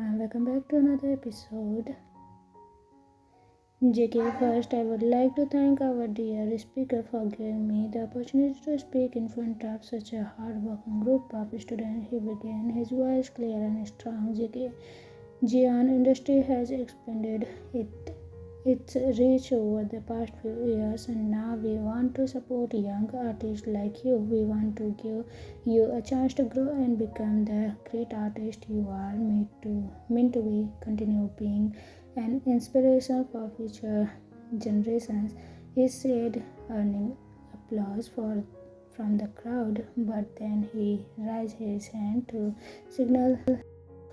and welcome back to another episode. JK, first I would like to thank our dear speaker for giving me the opportunity to speak in front of such a hard-working group of students. He began his voice clear and strong. JK, Jian industry has expanded its reach over the past few years, and now we want to support young artists like you. We want to give you a chance to grow and become the great artist you are meant to be. Continue being an inspiration for future generations, he said, earning applause from the crowd. But then he raised his hand to signal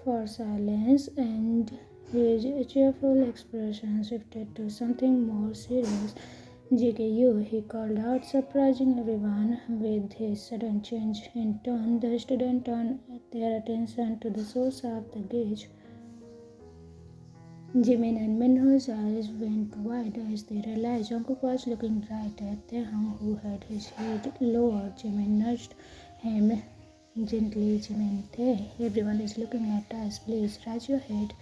for silence, and his cheerful expression shifted to something more serious. GKU, he called out, surprising everyone with his sudden change in tone. The student turned their attention to the source of the gauge. Jimin and Minho's eyes went wide as they realized Jungkook was looking right at Taehyung, who had his head lowered. Jimin nudged him gently. Jimin, Tae, everyone is looking at us. Please raise your head.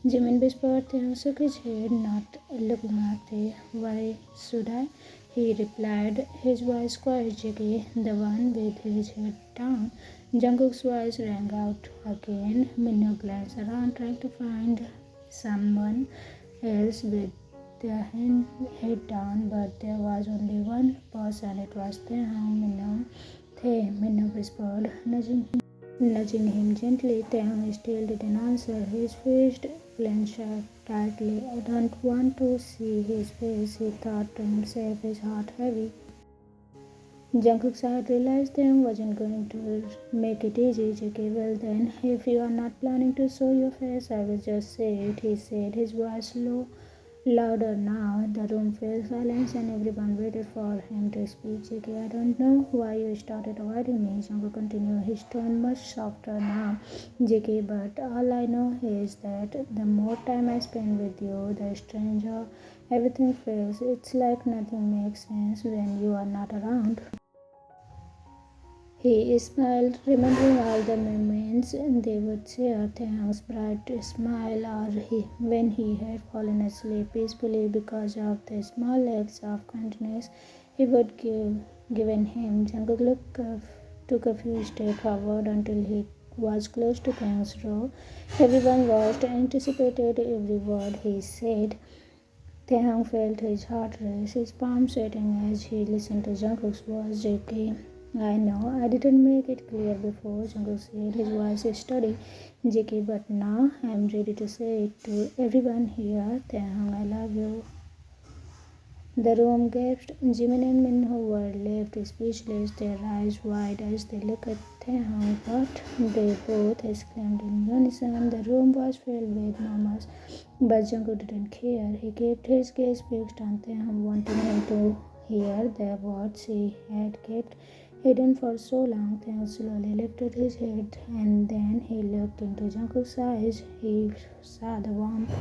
Jimin whispered. Taehyung shook his head, not looking at Tae. Why should I? He replied, his voice quiet. JK, the one with his head down. Jungkook's voice rang out again. Minho glanced around, trying to find someone else with their head down, but there was only one person. It was Taehyung. Minho, Tae, Minho whispered, nudging him gently. Taehyung still didn't answer. His face clenched tightly. I don't want to see his face, he thought to himself, his heart heavy. Jungkook side realized Taehyung wasn't going to make it easy. JK, well then, if you are not planning to show your face, I will just say it, he said, his voice louder now. The room fell silence and everyone waited for him to speak. JK, I don't know why you started avoiding me. Jungkook continued, his tone much softer now. JK, but all I know is that the more time I spend with you, the stranger everything feels. It's like nothing makes sense when you are not around. He smiled, remembering all the moments they would share. Taehyung's bright smile, or when he had fallen asleep peacefully because of the small acts of kindness he would given him. Jungkook took a few steps forward until he was close to Taehyung's row. Everyone watched, anticipated every word he said. Taehyung felt his heart race, his palms sweating as he listened to Jungkook's voice. JK, I know I didn't make it clear before, Jungkook said, his voice steady. JK, but now I am ready to say it to everyone here. Taehyung, I love you. The room gasped. Jimin and Minho were left speechless, their eyes wide as they looked at Taehyung. What? They both exclaimed in unison. The room was filled with murmurs, but Jungkook didn't care. He kept his gaze fixed on Taehyung, wanting him to hear the words he had kept hidden for so long. Taehyung slowly lifted his head, and then he looked into Jungkook's eyes. He saw the warmth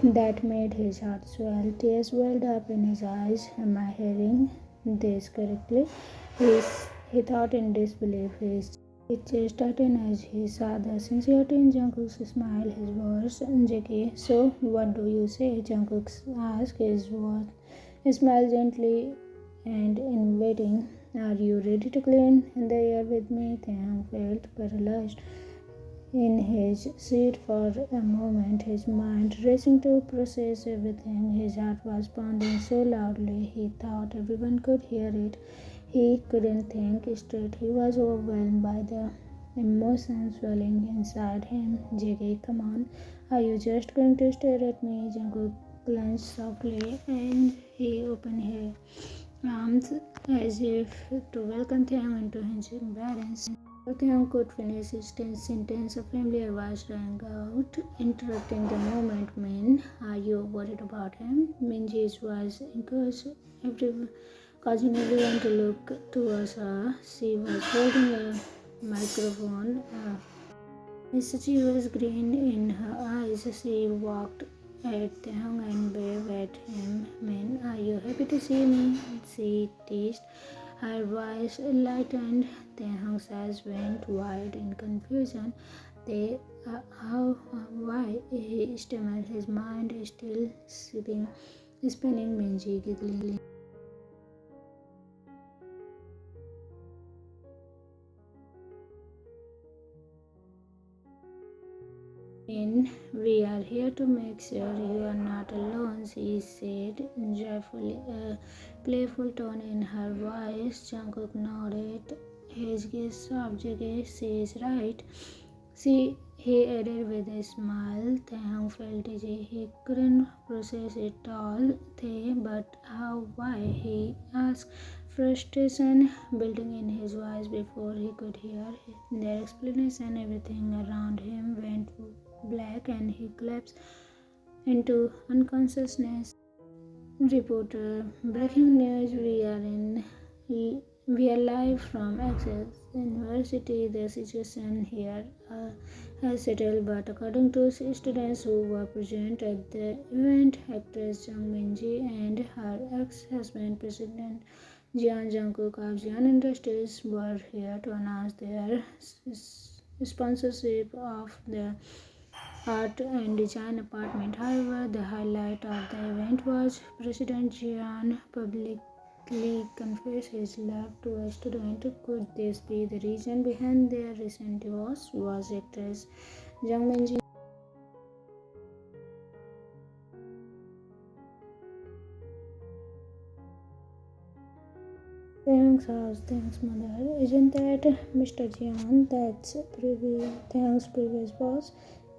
that made his heart swell. Tears welled up in his eyes. Am I hearing this correctly? He thought in disbelief. His chest tightened as he saw the sincerity in Jungkook's smile, his words. JK, so what do you say? Jungkook asked, his voice smiled gently and inviting. Are you ready to clean the air with me? Taehyung felt paralyzed in his seat for a moment, his mind racing to process everything. His heart was pounding so loudly he thought everyone could hear it. He couldn't think straight. He was overwhelmed by the emotions swelling inside him. JK, come on. Are you just going to stare at me? Jungkook glanced softly and he opened his arms as if to welcome Taehyung into his embrace. Taehyung could finish his sentence. A familiar voice rang out, interrupting the moment. Min, are you worried about him? Minji's voice encouraged causing everyone to look towards her. She was holding a microphone. She was green in her eyes. She walked at Taehyung and waved at him. Min, are you happy to see me? She teased. Her voice lightened. Taehyung's eyes went wide in confusion. Why? stammered, his mind still spinning. Minji giggling. We are here to make sure you are not alone, she said joyfully, a playful tone in her voice. Jungkook nodded his gaze subject. She is right. He added with a smile. Taehyung felt dizzy. He couldn't process it all. But how? Why? He asked, frustration building in his voice before he could hear their explanation. Everything around him went black and he collapsed into unconsciousness. Reporter, breaking news, we are live from Access University. The situation here has settled, but according to students who were present at the event, actress Jung Min-ji and her ex-husband, President Jungkook of Jian Industries, were here to announce their sponsorship of the art and design apartment. However, the highlight of the event was President Jian publicly confessed his love to a student. Could this be the reason behind their recent divorce? Was actress Jung Min-ji. Taehyung's house, Taehyung's mother. Isn't that Mr. Jian? That's Taehyung's previous boss.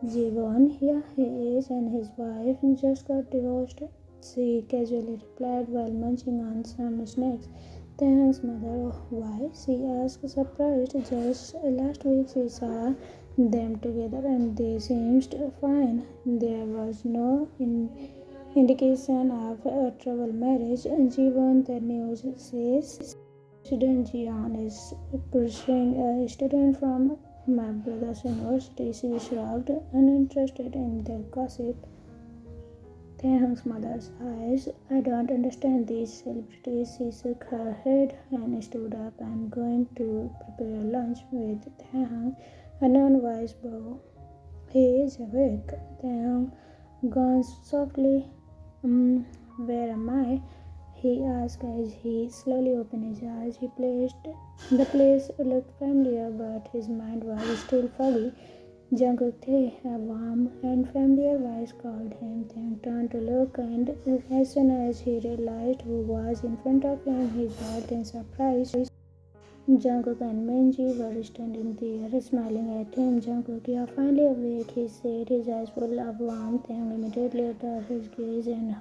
Jiwon, yeah, he is, and his wife just got divorced, she casually replied while munching on some snacks. Taehyung's mother, oh, why? She asked, surprised. Just last week she saw them together and they seemed fine. There was no indication of a troubled marriage. Jiwon, the news says, President Jian is pursuing a student from my brother's university. She shrugged, uninterested in the gossip. Taehyung's mother's eyes. I don't understand these celebrities. She shook her head and stood up. I'm going to prepare lunch with Taehyung, a non-wise bow. He is awake. Taehyung gone softly. Where am I? He asked as he slowly opened his eyes. The place looked familiar, but his mind was still foggy. Jungkook, a warm and familiar voice called him. Taehyung turned to look, and as soon as he realized who was in front of him, he paused in surprise. Jungkook and Minji were standing there, smiling at him. Jungkook, you are finally awake, he said, his eyes full of warmth. Taehyung immediately turned his gaze and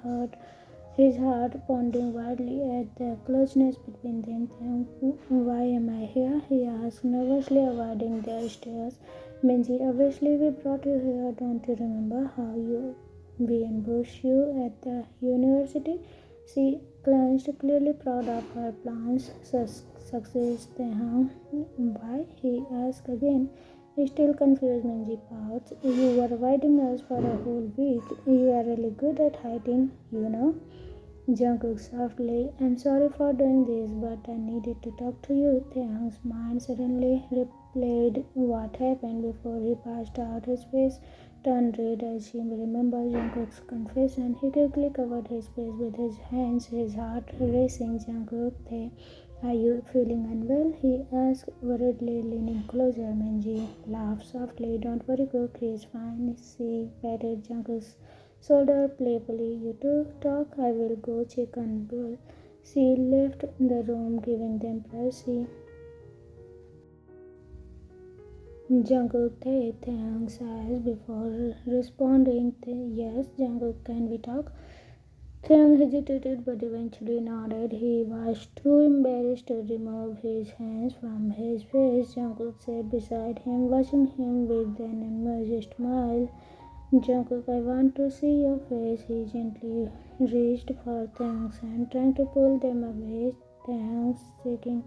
his heart pounding wildly at the closeness between them. Why am I here? He asked, nervously avoiding their stares. Minji, obviously we brought you here. Don't you remember how we ambushed you at the university? She clenched, clearly proud of her plans. Success, Taehyung. Why? He asked again. Still confused, Minji pouted. You were avoiding us for a whole week. You are really good at hiding, you know. Jungkook softly, I'm sorry for doing this, but I needed to talk to you. Taehyung's mind suddenly replayed what happened before he passed out. His face turned red as he remembered Jungkook's confession. He quickly covered his face with his hands, his heart racing. Jungkook, are you feeling unwell? He asked, worriedly leaning closer. Minji laughed softly. Don't worry, Cook, he is fine. She patted Jungkook's shoulder playfully. You two talk, I will go check on Bull. She left the room, giving them privacy. Jungkook Taehyung's eyes before responding. Yes, Jungkook, can we talk? Taehyung hesitated but eventually nodded. He was too embarrassed to remove his hands from his face. Jungkook sat beside him, watching him with an amused smile. Jungkook, I want to see your face. He gently reached for Taehyung's hand, trying to pull them away. Taehyung shaking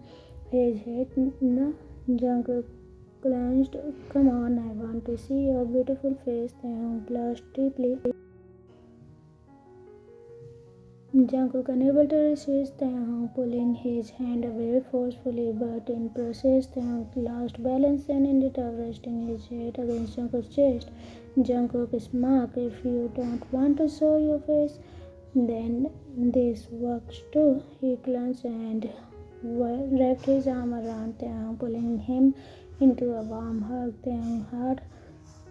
his head. No. Jungkook clenched. Come on, I want to see your beautiful face. Taehyung blushed deeply. Jungkook unable to resist Taehyung pulling his hand away forcefully, but in process Taehyung lost balance and ended up resting his head against Jungkook's chest. Jungkook smirked, "If you don't want to show your face, then this works too." He clenched and wrapped his arm around Taehyung, pulling him into a warm hug. Taehyung's heart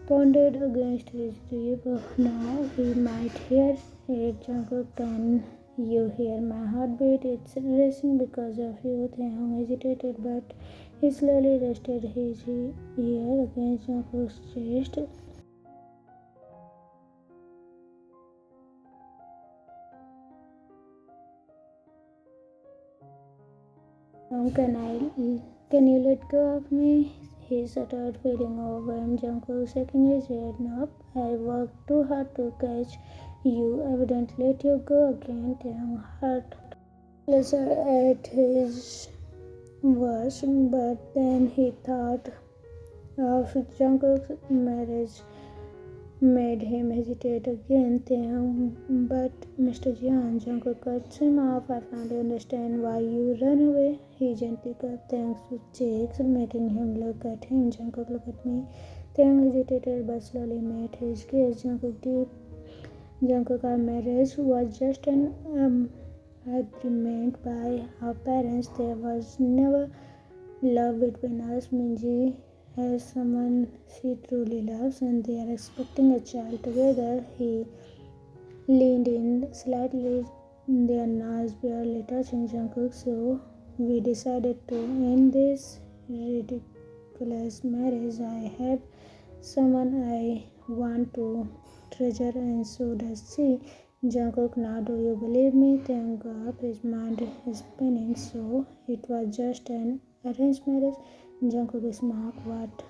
pounded against his rib. "Now he might hear it." "Jungkook, can you hear my heartbeat? It's racing because of you." Taehyung hesitated, but he slowly rested his ear against Jungkook's chest. Can you let go of me?" He stuttered, feeling overwhelmed. Jungkook shaking his head. "Nope, I worked too hard to catch you. I wouldn't let you go again." Taehyung's heart flustered at his words, but then he thought of Jungkook's marriage made him hesitate again. Taehyung, "But Mr. Jian," Jungkook cuts him off. "I finally understand why you run away." He gently cupped Taehyung's cheeks, making him look at him. "Jungkook, look at me." Taehyung hesitated but slowly met his gaze. Jungkook, our marriage was just an agreement by our parents. There was never love between us. Minji has someone she truly loves, and they are expecting a child together. He leaned in slightly, their nose barely touching Jungkook. "So we decided to end this ridiculous marriage. I have someone I want to treasure, and so does she." "Jungkook, now do you believe me?" Taehyung up, his mind is spinning. "So it was just an arranged marriage?" Jungkook smirked. What?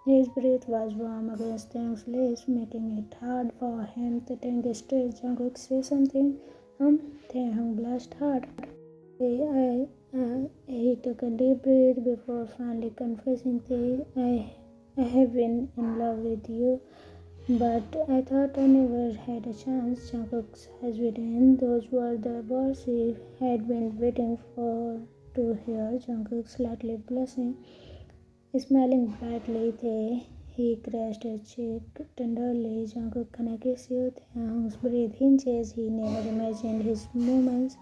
His breath was warm against Taehyung's lips, making it hard for him to think straight. "Jungkook, say something." Taehyung blushed hard. He took a deep breath before finally confessing, I have been in love with you, but I thought I never had a chance." Jungkook's eyes widened. Those were the words he had been waiting for to hear. Jungkook slightly blushing, smiling brightly, he caressed her cheek tenderly. "Jungkook, can I kiss you?" Taehyung's breath hinges. He never imagined his moments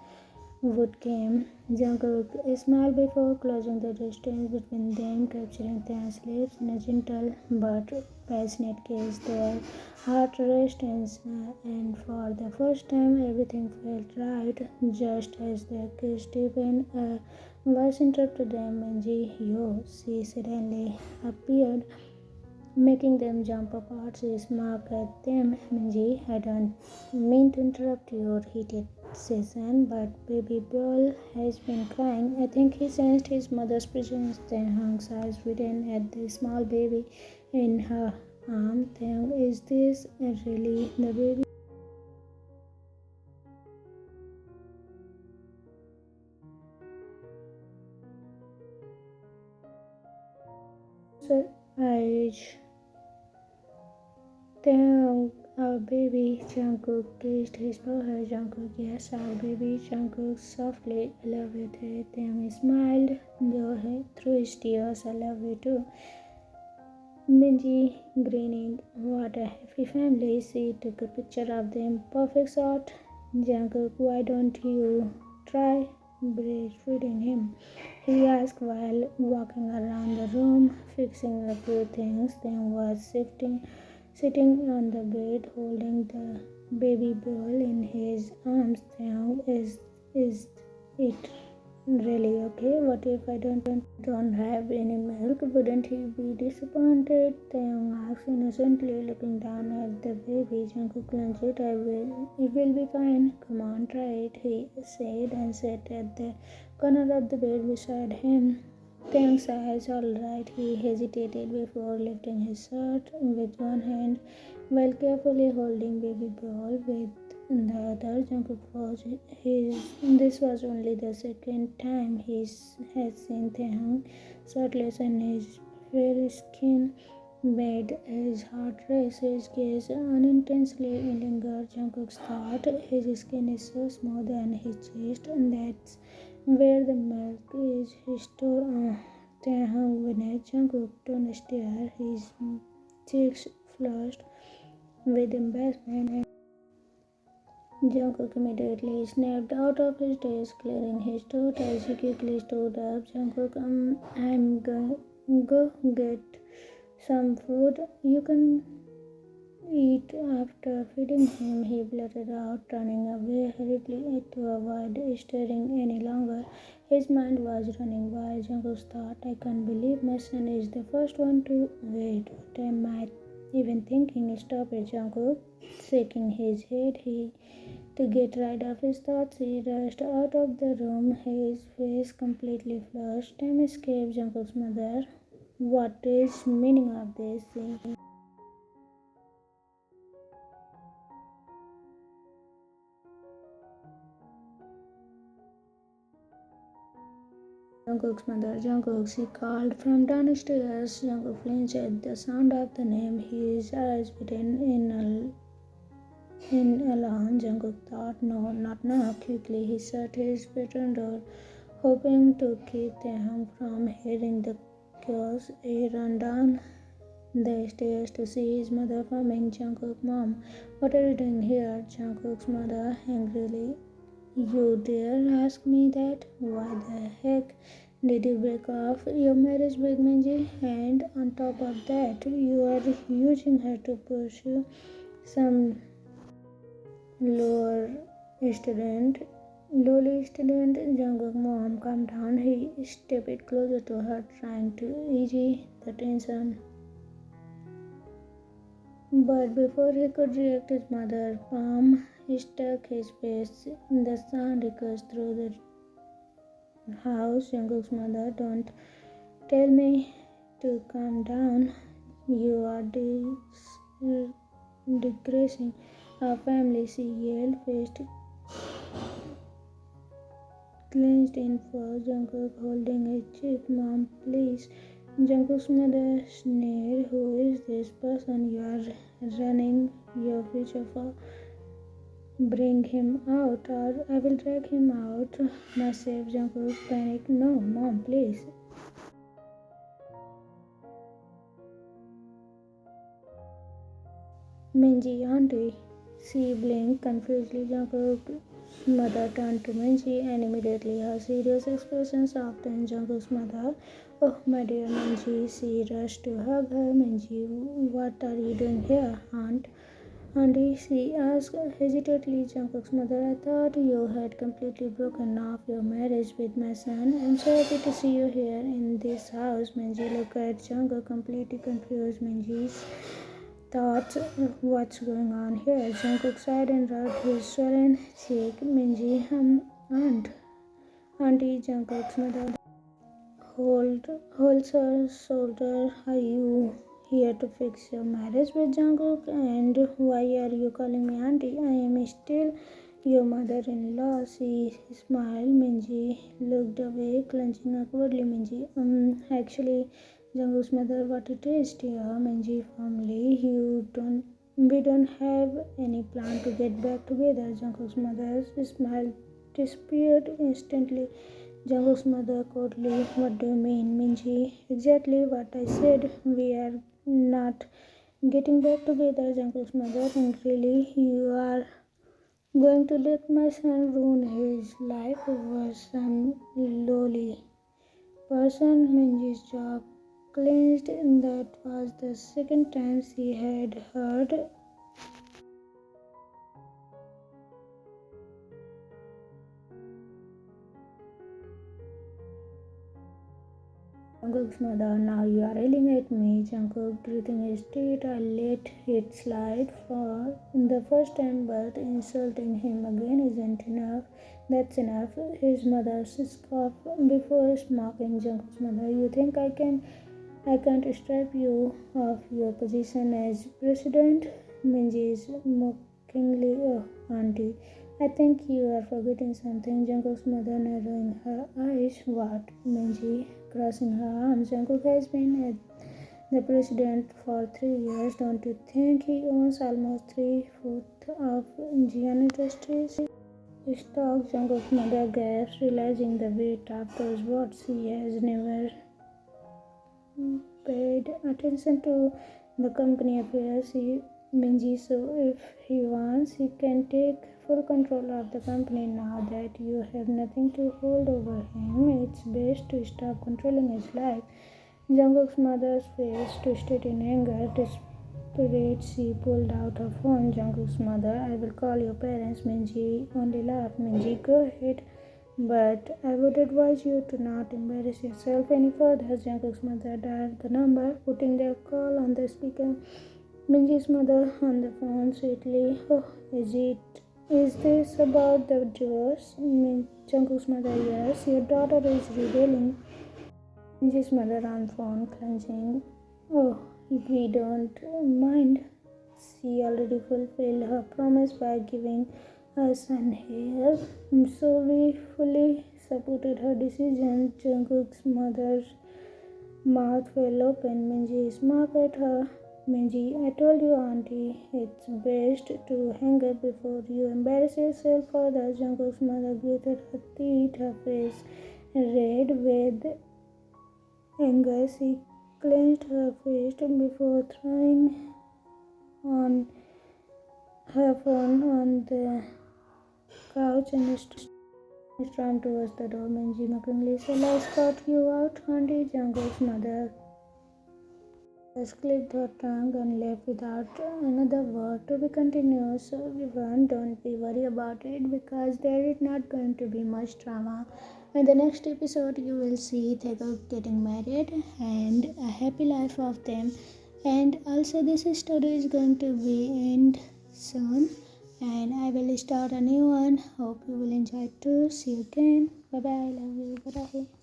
would come. Jungkook smiled before closing the distance between them, capturing Taehyung's lips in a gentle but passionate kiss. Their heart raced, and for the first time everything felt right. Just as they kissed deepened, a voice interrupted them. "Minji, yo!" She suddenly appeared, making them jump apart. She smirked at them. "Minji, I don't mean to interrupt your heated session, but baby Bill has been crying." I think he sensed his mother's presence. Taehyung's eyes widened at the small baby in her arm. "Taehyung, is this really the baby?" Eyes. "Taehyung, our baby." Jungkook kissed his forehead. "Jungkook, yes, our baby." Jungkook softly, "I love you, Tae." Taehyung smiled through his tears. "I love you too." Minji grinning. "What a happy family." She took a picture of them. "Perfect shot." "Jungkook, why don't you try breastfeeding him?" he asked while walking around the room, fixing a few things. Then was sitting on the bed, holding the baby boy in his arms. "Taehyung, is it really okay? What if I don't have any milk? Wouldn't he be disappointed?" Taehyung asked innocently, looking down at the baby. Jungkook clenched it. It will be fine. Come on, try it," he said, and sat at the corner of the bed beside him. Taehyung eyes all right. He hesitated before lifting his shirt with one hand while carefully holding baby ball with the other. Jungkook was this was only the second time he had seen Taehyung shirtless, and his fair skin made his heart race. His gaze unintentionally lingered. Jungkook thought his skin is so smooth and his chest, and that's where the milk is. He stood on Taehyung when Jungkook turned stare, his cheeks flushed with embarrassment, and Jungkook immediately snapped out of his daze, clearing his throat as he quickly stood up. Jungkook, I'm going go get some food. You can eat. After feeding him, he blurted out, turning away hurriedly to avoid staring any longer. His mind was running wild. Jungkook thought, I can't believe my son is the first one to wait. What am I even thinking? Stop it, Jungkook. Shaking his head, to get rid of his thoughts, he rushed out of the room, his face completely flushed. Time escaped Jungkook's mother. What is meaning of this? Jungkook's mother, Jungkook, she called from downstairs. Jungkook flinched at the sound of the name. His eyes widened in alarm. Jungkook thought, no, not now. Quickly, he shut his bedroom door, hoping to keep Taehyung from hearing the chaos. He ran down the stairs to see his mother coming. Jungkook, Mom, what are you doing here? Jungkook's mother angrily, you dare ask me that? Why the heck did you break off your marriage with Minji? And on top of that, you are using her to pursue some lower student. Lowly student. Jungkook, Mom, calm down. He stepped closer to her, trying to ease the tension. But before he could react, his mother palm struck his face. The sound echoes through the house. Jungkook's mother, don't tell me to calm down. You are disgracing our family, she yelled, fist clenched in for Jungkook, holding his cheek. Mom, please. Jungkook's mother sneered, who is this person you are running your future for? Bring him out or I will drag him out myself. Jungkook panicked. No, Mom, please. Minji, auntie. She blinked confusedly. Jungkook's mother turned to Minji and immediately her serious expression softened. Jungkook's mother, oh my dear Minji, she rushed to hug her. Minji, what are you doing here, aunt? Auntie, she asked hesitantly. Jungkook's mother, I thought you had completely broken off your marriage with my son. I'm so happy to see you here in this house. Minji looked at Jungkook, completely confused. Minji's thoughts, what's going on here? Jungkook sighed and rubbed his swollen cheek. Minji, aunt. Auntie, Jungkook's mother holds her shoulder. Are you here to fix your marriage with Jungkook? And why are you calling me auntie? I am still your mother-in-law. She smiled. Minji looked away, clenching awkwardly. Minji, actually, Jungkook's mother, what it is, dear? Minji firmly, we don't have any plan to get back together. Jungkook's mother smile disappeared instantly. Jungkook's mother coldly, what do you mean, Minji? Exactly what I said. We are not getting back together. Jungkook's mother angrily, you are going to let my son ruin his life over some lowly person. Minji's jaw clenched. That was the second time she had heard Jungkook's mother. Now you are yelling at me. Jungkook, breathing his teeth, I let it slide for the first time, but insulting him again isn't enough. That's enough. His mother scoffed before mocking. Jungkook's mother, you think I can't strip you of your position as president? Minji is mockingly, oh, auntie. I think you are forgetting something. Jungkook's mother narrowing her eyes. What? Minji crossing her arms. Jungkook has been the president for 3 years. Don't you think he owns almost 3/4 of Indian industries? Stock Jungkook's mother gasps, realizing the weight of those words. He has never paid attention to the company affairs. Minji, so if he wants, he can take full control of the company. Now that you have nothing to hold over him, it's best to stop controlling his life. Jungkook's mother's face twisted in anger. Desperate, she pulled out her phone. Jungkook's mother, I will call your parents. Minji only laughed. Minji, go ahead. But I would advise you to not embarrass yourself any further. Jungkook's mother dialed the number, putting their call on the speaker. Minji's mother on the phone sweetly. Oh, is this about the divorce? Jungkook's mother, yes. Your daughter is rebelling. Minji's mother on phone, clenching. Oh, we don't mind. She already fulfilled her promise by giving her son hair, so we fully supported her decision. Jungkook's mother's mouth fell open. Minji smirked at her. Minji, I told you, auntie, it's best to hang up before you embarrass yourself further. Jungkook's mother gritted her teeth, her face red with anger. She clenched her fist before throwing on her phone on the couch and stormed towards the door. Minji mockingly, shall I escort you out, auntie? Jungkook's mother just clicked her tongue and left without another word. To be continued. So everyone, don't be worried about it, because there is not going to be much drama. In the next episode, you will see Taekook getting married and a happy life of them. And also, this story is going to be end soon, and I will start a new one. Hope you will enjoy it too. See you again. Bye bye. Love you. Bye bye.